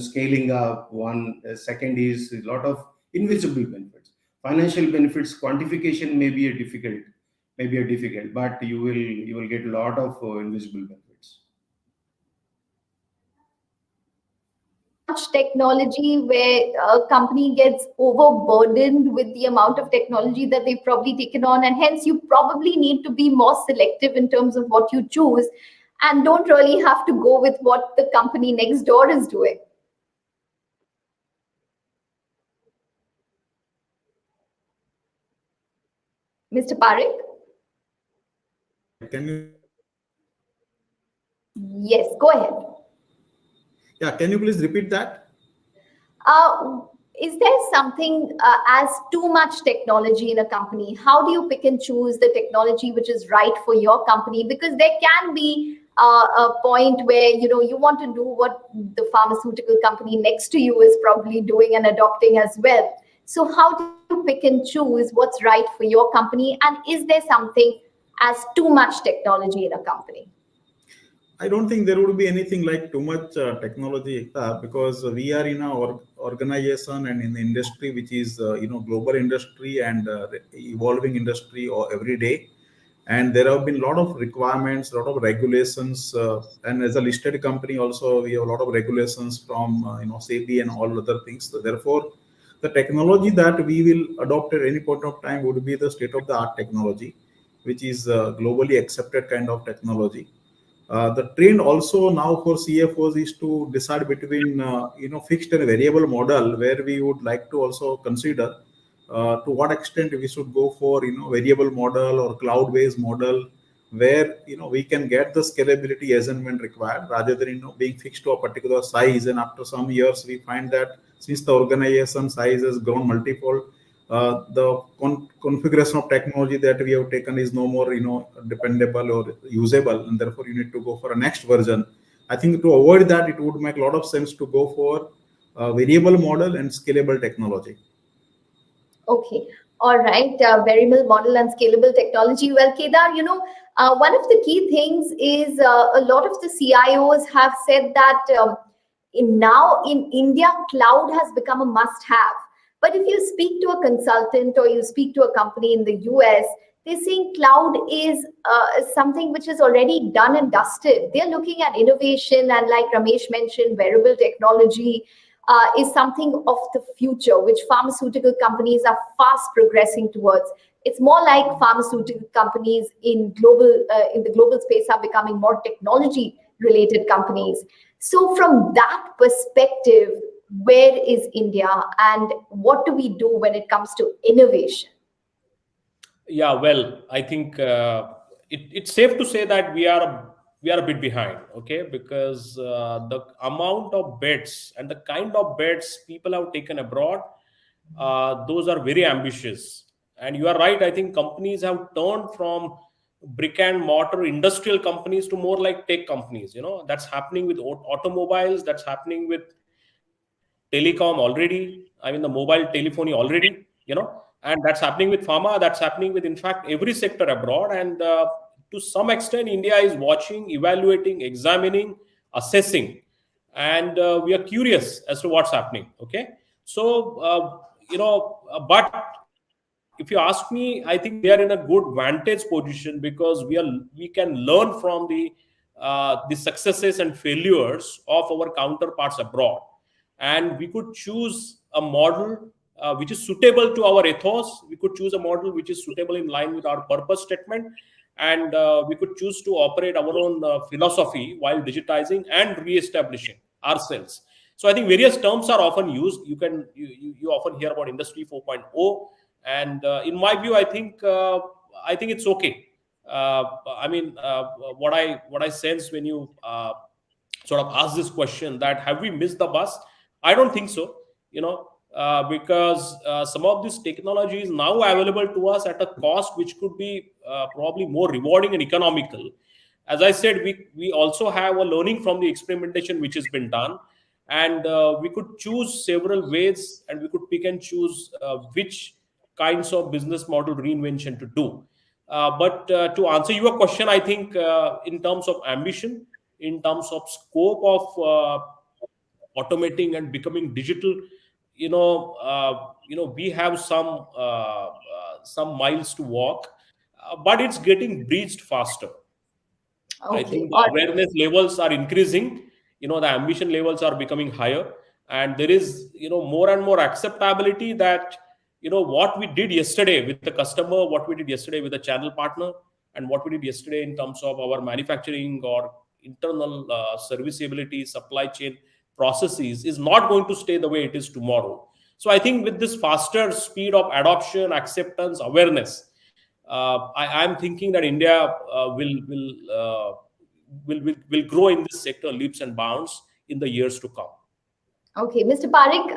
Speaker 4: scaling up. One second is a lot of invisible benefits. Financial benefits quantification may be a difficult, but you will get a lot of invisible benefits.
Speaker 2: Much technology where a company gets overburdened with the amount of technology that they've probably taken on, and hence you probably need to be more selective in terms of what you choose, and don't really have to go with what the company next door is doing. Mr. Parekh?
Speaker 7: Can you?
Speaker 2: Yes, go ahead.
Speaker 7: Yeah, can you please repeat that?
Speaker 2: Is there something as too much technology in a company? How do you pick and choose the technology which is right for your company? Because there can be a point where you want to do what the pharmaceutical company next to you is probably doing and adopting as well. So how do you pick and choose what's right for your company? And is there something as too much technology in a company?
Speaker 7: I don't think there would be anything like too much technology, because we are in our organization and in the industry which is global industry and evolving industry or every day, and there have been a lot of requirements, a lot of regulations, and as a listed company also we have a lot of regulations from SEBI and all other things. So therefore, the technology that we will adopt at any point of time would be the state of the art technology, which is globally accepted kind of technology. The trend also now for CFOs is to decide between fixed and variable model, where we would like to also consider to what extent we should go for variable model or cloud-based model, where we can get the scalability as and when required, rather than being fixed to a particular size. And after some years, we find that since the organization size has grown multifold, the configuration of technology that we have taken is no more dependable or usable, and therefore you need to go for a next version. I think to avoid that, it would make a lot of sense to go for a variable model and scalable technology.
Speaker 2: Okay, all right. Variable model and scalable technology. Well, Kedar, one of the key things is a lot of the CIOs have said that now in India, cloud has become a must-have. But if you speak to a consultant or you speak to a company in the US, they're saying cloud is something which is already done and dusted. They're looking at innovation and, like Ramesh mentioned, wearable technology. is something of the future, which pharmaceutical companies are fast progressing towards. It's more like pharmaceutical companies in the global space are becoming more technology related companies. So, from that perspective, where is India, and what do we do when it comes to innovation?
Speaker 6: Yeah, well, I think it's safe to say that we are a bit behind, okay, because the amount of bets and the kind of bets people have taken abroad, those are very ambitious. And you are right. I think companies have turned from brick and mortar industrial companies to more like tech companies. That's happening with automobiles. That's happening with telecom already. I mean, the mobile telephony already. And that's happening with pharma. That's happening with, in fact, every sector abroad. And to some extent, India is watching, evaluating, examining, assessing, and we are curious as to what's happening. Okay, so but if you ask me, I think we are in a good vantage position because we can learn from the successes and failures of our counterparts abroad, and we could choose a model which is suitable to our ethos. We could choose a model which is suitable in line with our purpose statement, and we could choose to operate our own philosophy while digitizing and re-establishing ourselves. So I think various terms are often used. You often hear about Industry 4.0, and in my view, I think it's okay. I mean, what I sense when you sort of ask this question, that have we missed the bus? I don't think so. Because some of this technology is now available to us at a cost which could be probably more rewarding and economical. As I said, we also have a learning from the experimentation which has been done, and we could choose several ways, and we could pick and choose which kinds of business model reinvention to do. But to answer your question, I think in terms of ambition, in terms of scope of automating and becoming digital, we have some miles to walk, but it's getting breached faster. I
Speaker 2: Okay,
Speaker 6: think the
Speaker 2: all right.
Speaker 6: awareness levels are increasing, the ambition levels are becoming higher, and there is, more and more acceptability that, what we did yesterday with the customer, what we did yesterday with a channel partner, and what we did yesterday in terms of our manufacturing or internal serviceability, supply chain processes is not going to stay the way it is tomorrow. So I think with this faster speed of adoption, acceptance, awareness, I'm thinking that India will grow in this sector leaps and bounds in the years to come.
Speaker 2: Okay, Mr. Parekh,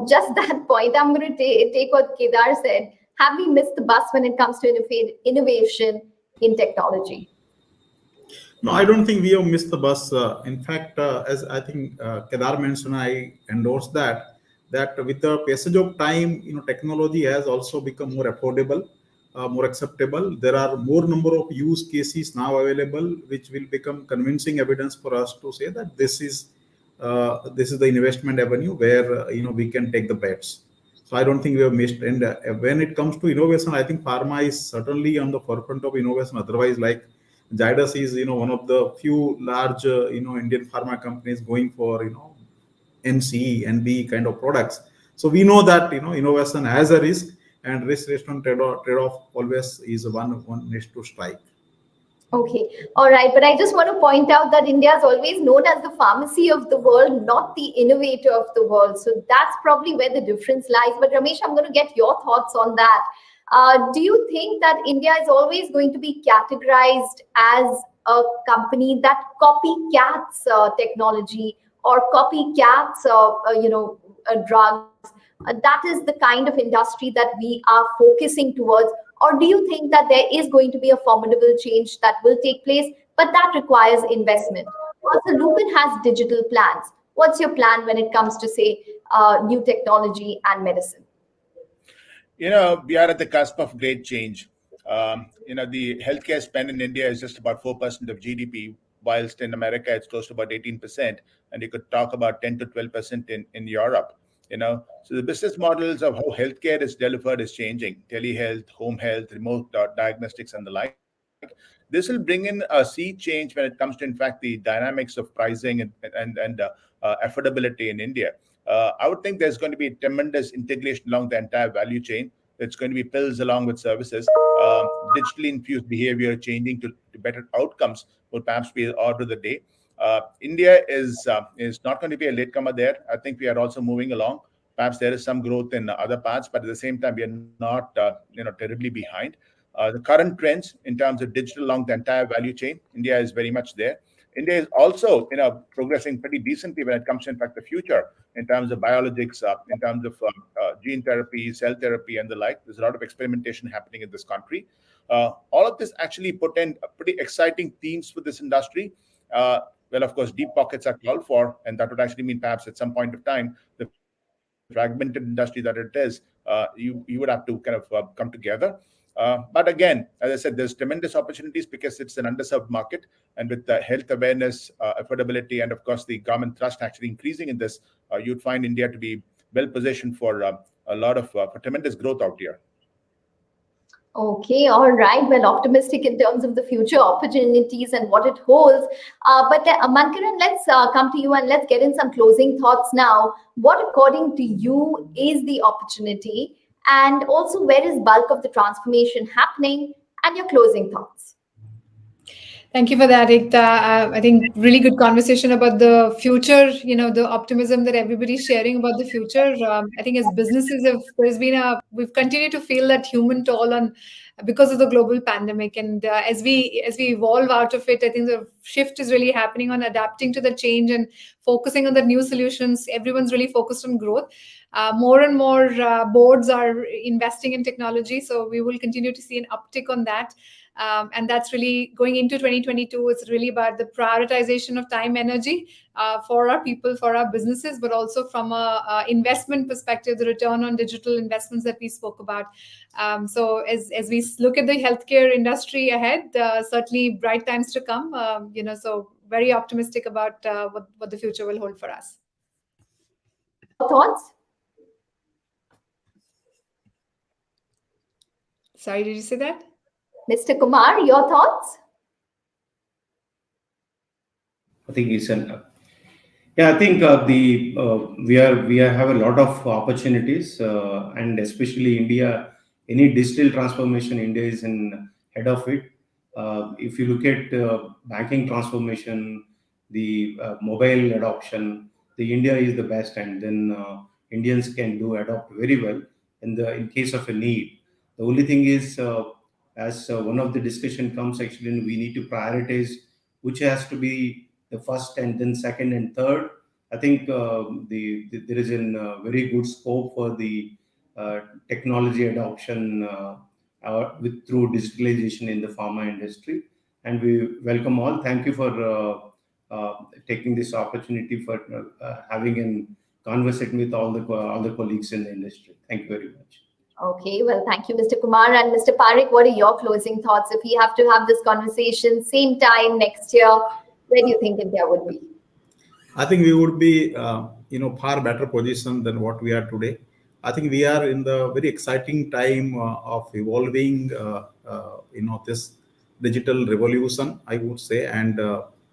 Speaker 2: just that point, I'm going to take what Kedar said. Have we missed the bus when it comes to innovation in technology?
Speaker 7: No, I don't think we have missed the bus. In fact, as I think Kedar mentioned, I endorse that with the passage of time, technology has also become more affordable, more acceptable. There are more number of use cases now available, which will become convincing evidence for us to say that this is the investment avenue where we can take the bets. So I don't think we have missed. And when it comes to innovation, I think pharma is certainly on the forefront of innovation. Otherwise, like Zydus is one of the few large Indian pharma companies going for NCE and B kind of products. So we know that innovation has a risk, and risk return trade-off always is one needs to strike.
Speaker 2: Okay, all right. But I just want to point out that India is always known as the pharmacy of the world, not the innovator of the world. So that's probably where the difference lies. But Ramesh, I'm going to get your thoughts on that. Do you think that India is always going to be categorized as a company that copycats technology or copycats, drugs? That is the kind of industry that we are focusing towards. Or do you think that there is going to be a formidable change that will take place, but that requires investment? Also, Lupin has digital plans. What's your plan when it comes to, say, new technology and medicine?
Speaker 3: We are at the cusp of great change. The healthcare spend in India is just about 4% of GDP, whilst in America it's close to about 18%, and you could talk about 10 to 12% in Europe. So the business models of how healthcare is delivered is changing: telehealth, home health, remote diagnostics, and the like. This will bring in a sea change when it comes to, in fact, the dynamics of pricing and affordability in India. I would think there's going to be tremendous integration along the entire value chain. It's going to be pills along with services. Digitally infused behavior changing to better outcomes would perhaps be the order of the day. India is not going to be a latecomer there. I think we are also moving along. Perhaps there is some growth in other parts, but at the same time, we are not terribly behind. The current trends in terms of digital along the entire value chain, India is very much there. India is also progressing pretty decently when it comes to, in fact, the future in terms of biologics, in terms of gene therapy, cell therapy, and the like. There's a lot of experimentation happening in this country. All of this actually put in pretty exciting themes for this industry. Well, of course, deep pockets are called for, and that would actually mean perhaps at some point of time, the fragmented industry that it is, you would have to kind of come together. But again, as I said, there's tremendous opportunities because it's an underserved market, and with the health awareness, affordability, and of course the government thrust actually increasing in this, you'd find India to be well positioned for a lot of for tremendous growth out here.
Speaker 2: Okay, all right. Well, optimistic in terms of the future opportunities and what it holds. But Mankiran, let's come to you and let's get in some closing thoughts now. What, according to you, is the opportunity? And also, where is bulk of the transformation happening? And your closing thoughts.
Speaker 5: Thank you for that, Ekta. I think really good conversation about the future, the optimism that everybody's sharing about the future. I think as businesses, we've continued to feel that human toll because of the global pandemic. And as we evolve out of it, I think the shift is really happening on adapting to the change and focusing on the new solutions. Everyone's really focused on growth. More and more boards are investing in technology. So we will continue to see an uptick on that. And that's really going into 2022. It's really about the prioritization of time, energy for our people, for our businesses, but also from a investment perspective, the return on digital investments that we spoke about. So as we look at the healthcare industry ahead, certainly bright times to come. So very optimistic about what the future will hold for us.
Speaker 2: Thoughts?
Speaker 5: Sorry, did you say that?
Speaker 2: Mr. Kumar, your thoughts?
Speaker 4: I think it's I think we have a lot of opportunities, and especially India. Any digital transformation, India is in head of it. If you look at banking transformation, the mobile adoption, the India is the best, and then Indians can adopt very well in case of a need. The only thing is, as one of the discussion comes, actually, we need to prioritize which has to be the first and then second and third. I think there is a very good scope for the technology adoption through digitalization in the pharma industry, and we welcome all. Thank you for taking this opportunity for having a conversation with all the colleagues in the industry. Thank you very much.
Speaker 2: Okay, well, thank you, Mr. Kumar. And Mr. Parekh, what are your closing thoughts? If we have to have this conversation same time next year, where do you think India would be?
Speaker 7: I think we would be, far better position than what we are today. I think we are in the very exciting time of evolving, this digital revolution, I would say, and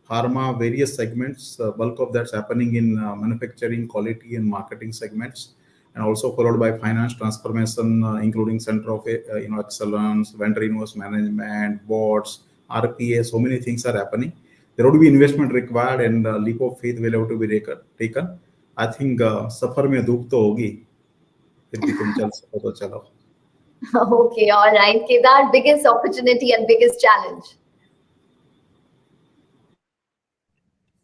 Speaker 7: pharma, various segments, bulk of that's happening in manufacturing, quality, and marketing segments, and also followed by finance transformation, including center of excellence, vendor invoice management, boards, RPA. So many things are happening. There would be investment required, and leap of faith will have to be taken. I think safar mein dukh to hogi, fir bhi tum chal sako to chalo.
Speaker 2: Okay, all right. Kedar, biggest opportunity and biggest challenge?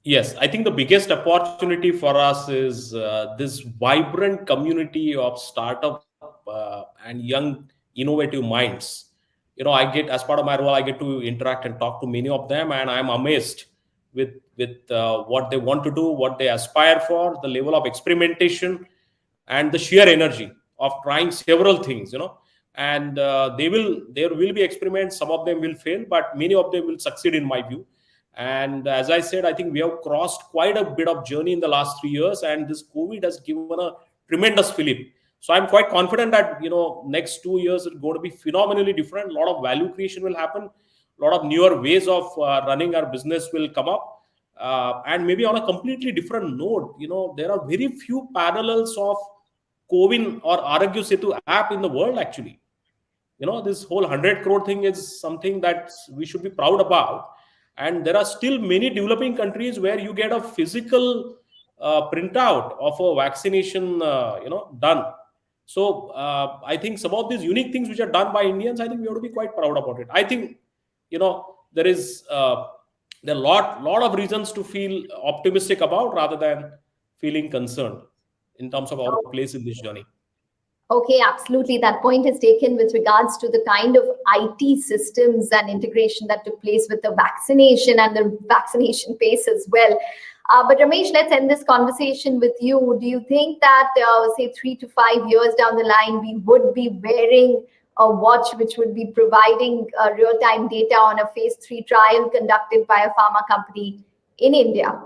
Speaker 6: Yes, I think the biggest opportunity for us is this vibrant community of startup and young innovative minds. I get, as part of my role, I get to interact and talk to many of them, and I'm amazed with what they want to do, what they aspire for, the level of experimentation, and the sheer energy of trying several things. And there will be experiments. Some of them will fail, but many of them will succeed, in my view. And as I said, I think we have crossed quite a bit of journey in the last 3 years, and this COVID has given a tremendous fillip. So I'm quite confident that next 2 years is going to be phenomenally different. A lot of value creation will happen. A lot of newer ways of running our business will come up. And maybe on a completely different note, there are very few parallels of Cowin or Aragyo Setu app in the world, actually. This whole 100 crore thing is something that we should be proud about. And there are still many developing countries where you get a physical printout of a vaccination, done. So I think some of these unique things which are done by Indians, I think we ought to be quite proud about it. I think, there is there are lot of reasons to feel optimistic about rather than feeling concerned in terms of our place in this journey.
Speaker 2: Okay, absolutely. That point is taken with regards to the kind of IT systems and integration that took place with the vaccination and the vaccination pace as well. But Ramesh, let's end this conversation with you. Do you think that, say, 3 to 5 years down the line, we would be wearing a watch which would be providing real-time data on a phase 3 trial conducted by a pharma company in India?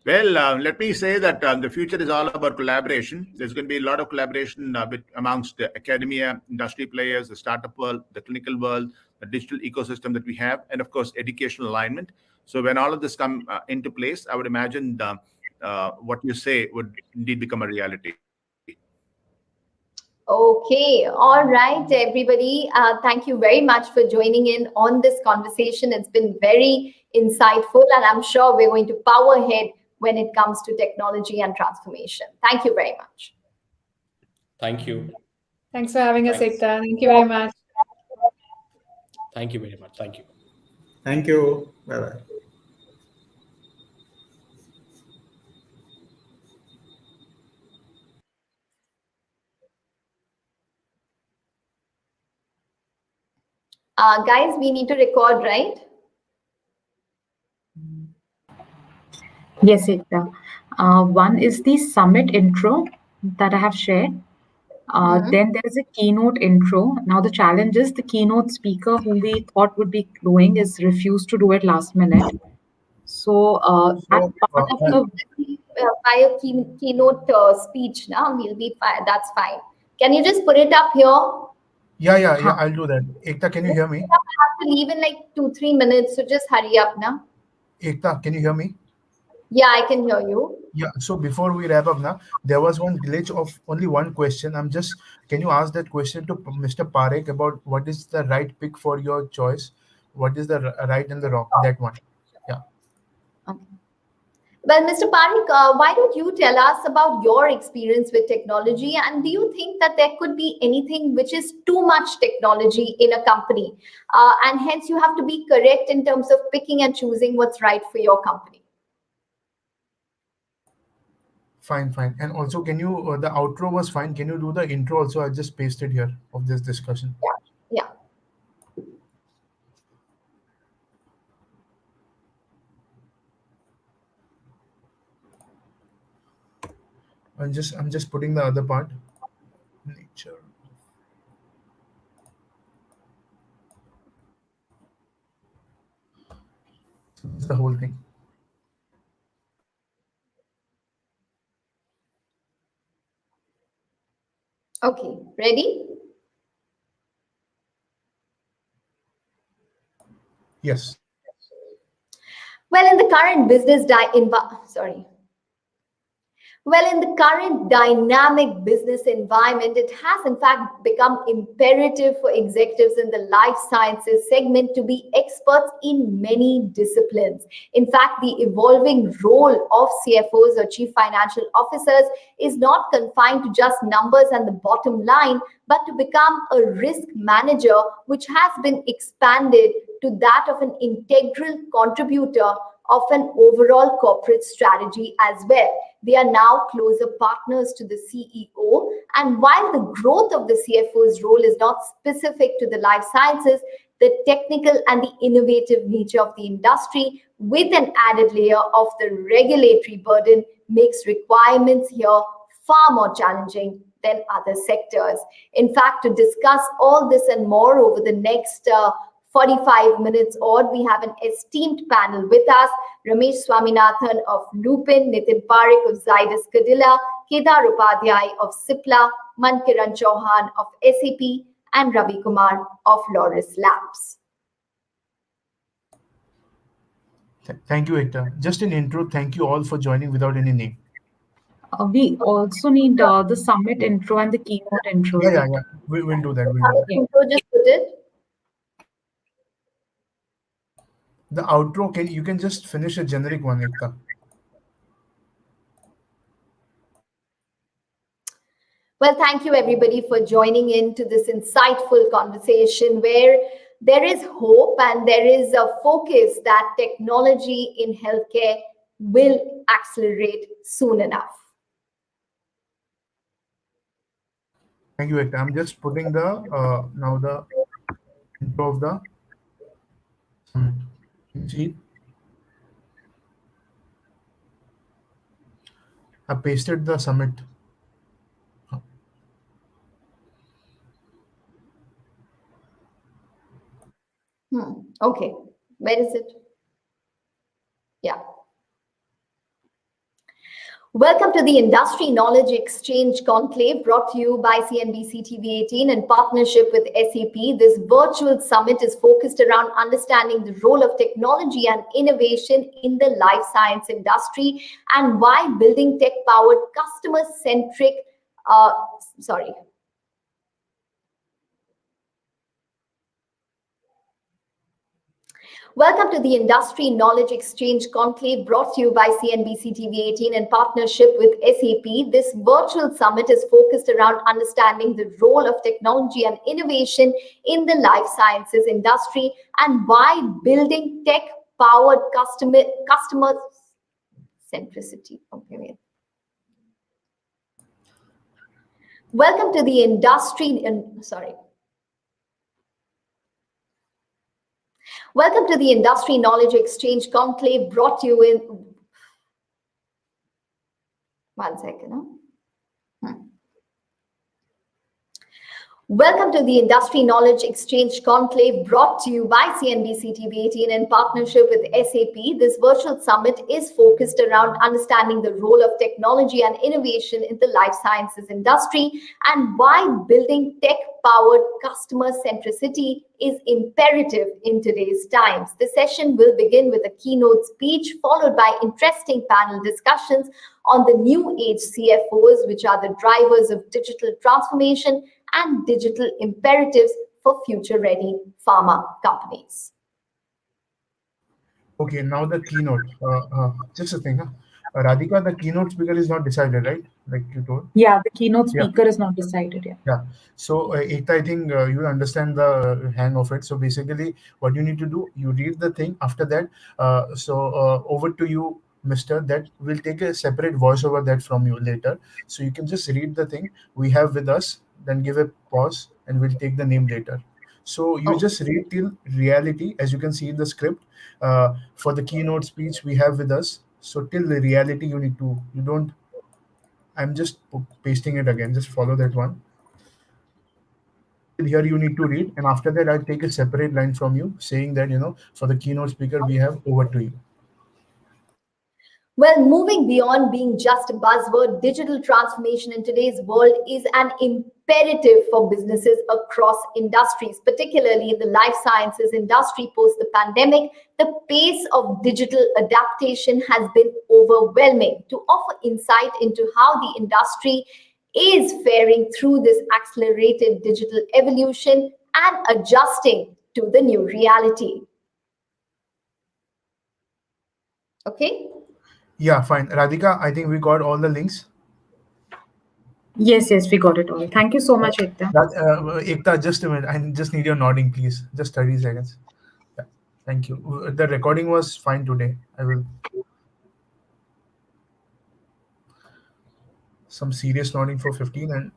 Speaker 3: Well, let me say that the future is all about collaboration. There's going to be a lot of collaboration amongst the academia, industry players, the startup world, the clinical world, the digital ecosystem that we have, and of course, educational alignment. So when all of this come into place, I would imagine what you say would indeed become a reality.
Speaker 2: Okay, all right, everybody. Thank you very much for joining in on this conversation. It's been very insightful, and I'm sure we're going to power ahead when it comes to technology and transformation. Thank you very much.
Speaker 6: Thank you.
Speaker 5: Thanks for having us,
Speaker 6: Thanks.
Speaker 5: Ekta. Thank you very much.
Speaker 6: Thank you very much. Thank you.
Speaker 7: Thank you. Bye-bye.
Speaker 2: Guys, we need to record, right?
Speaker 8: Yes, Ekta. One is the summit intro that I have shared. Then there is a keynote intro. Now the challenge is the keynote speaker who we thought would be doing is refused to do it last minute. So that
Speaker 1: So,
Speaker 8: part of the
Speaker 2: By a keynote speech, now we'll be fine. That's fine. Can you just put it up here?
Speaker 1: yeah, I'll do that. Ekta, can you hear me?
Speaker 2: I have to leave in like 2-3 minutes, so just hurry up now.
Speaker 1: Ekta, can you hear me?
Speaker 2: Yeah, I can hear you.
Speaker 1: Yeah, so before we wrap up now, there was one glitch of only one question. Can you ask that question to Mr. Parekh about what is the right pick for your choice? What is the right and the wrong? That one. Yeah.
Speaker 2: Okay. Well, Mr. Parekh, why don't you tell us about your experience with technology, and do you think that there could be anything which is too much technology in a company, and hence you have to be correct in terms of picking and choosing what's right for your company?
Speaker 1: Fine. And also, can you, the outro was fine. Can you do the intro also? I just pasted here of this discussion.
Speaker 2: Yeah.
Speaker 1: I'm just putting the other part. Nature. It's the whole thing.
Speaker 2: Okay, ready?
Speaker 1: Yes.
Speaker 2: Well, in the current in the current dynamic business environment, it has in fact become imperative for executives in the life sciences segment to be experts in many disciplines. In fact, the evolving role of CFOs or chief financial officers is not confined to just numbers and the bottom line, but to become a risk manager, which has been expanded to that of an integral contributor of an overall corporate strategy as well. They are now closer partners to the CEO. And while the growth of the CFO's role is not specific to the life sciences, the technical and the innovative nature of the industry, with an added layer of the regulatory burden, makes requirements here far more challenging than other sectors. In fact, to discuss all this and more over the next 45 minutes odd, we have an esteemed panel with us: Ramesh Swaminathan of Lupin, Nitin Parekh of Zydus Cadila, Kedar Upadhyay of Cipla, Mankiran Chauhan of SAP, and Ravi Kumar of Loris Labs.
Speaker 1: Thank you, Ekta. Just an intro. Thank you all for joining without any name.
Speaker 8: We also need the summit intro and the keynote intro,
Speaker 1: Yeah,
Speaker 8: right?
Speaker 1: yeah, yeah. We'll do that. We'll do that.
Speaker 8: Yeah.
Speaker 2: So just put it.
Speaker 1: The outro, you can just finish a generic one, Ekta.
Speaker 2: Well, thank you everybody for joining in to this insightful conversation where there is hope and there is a focus that technology in healthcare will accelerate soon enough.
Speaker 1: Thank you, Ekta. I'm just putting the now the intro of the summit. Can you see it? I pasted the summit.
Speaker 2: Okay, where is it? Yeah. Welcome to the Industry Knowledge Exchange Conclave brought to you by CNBC TV18 in partnership with SAP. This virtual summit is focused around understanding the role of technology and innovation in the life science industry and why building tech-powered customer-centric, sorry, Welcome to the Industry Knowledge Exchange Conclave brought to you by CNBC TV18 in partnership with SAP. This virtual summit is focused around understanding the role of technology and innovation in the life sciences industry and why building tech-powered customer centricity. Okay, wait. Welcome to the Welcome to the Industry Knowledge Exchange Conclave brought to you in... One second. Welcome to the Industry Knowledge Exchange Conclave brought to you by CNBC TV18 in partnership with SAP. This virtual summit is focused around understanding the role of technology and innovation in the life sciences industry and why building tech-powered customer centricity is imperative in today's times. The session will begin with a keynote speech followed by interesting panel discussions on the new age CFOs, which are the drivers of digital transformation and digital imperatives for future-ready pharma companies.
Speaker 1: Okay, now the keynote. Just a thing, huh? Radhika, the keynote speaker is not decided, right? Like you told.
Speaker 8: Yeah, the keynote
Speaker 1: Yeah.
Speaker 8: speaker is not decided yet.
Speaker 1: Yeah. So, Ekta, I think you understand the hang of it. So basically, what you need to do, you read the thing. After that, over to you, Mister. That will take a separate voiceover that from you later. So you can just read the thing we have with us, then give a pause, and we'll take the name later. So you just read till reality, as you can see in the script. For the keynote speech we have with us. So till the reality, you need to. You don't. I'm just pasting it again. Just follow that one. Here you need to read, and after that I'll take a separate line from you saying that, for the keynote speaker we have over to you.
Speaker 2: Well, moving beyond being just a buzzword, digital transformation in today's world is an imperative for businesses across industries, particularly in the life sciences industry post the pandemic. The pace of digital adaptation has been overwhelming. To offer insight into how the industry is faring through this accelerated digital evolution and adjusting to the new reality. Okay.
Speaker 1: Yeah, fine. Radhika, I think we got all the links.
Speaker 8: Yes, we got it all. Thank you so much, Ekta.
Speaker 1: Ekta, just a minute. I just need your nodding, please. Just 30 seconds. Yeah, thank you. The recording was fine today. I will. Some serious nodding for 15 and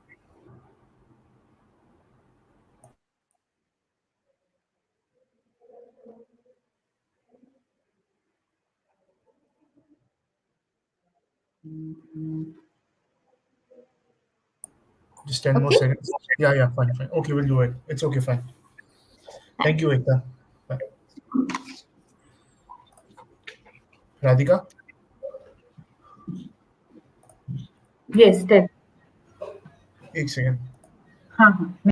Speaker 1: just 10 more
Speaker 2: Okay.
Speaker 1: seconds. Yeah, fine. Okay, we'll do it. It's okay, fine. Thank you, Ekta. Bye. Radhika?
Speaker 8: Yes, that.
Speaker 1: एक second.
Speaker 8: हाँ हाँ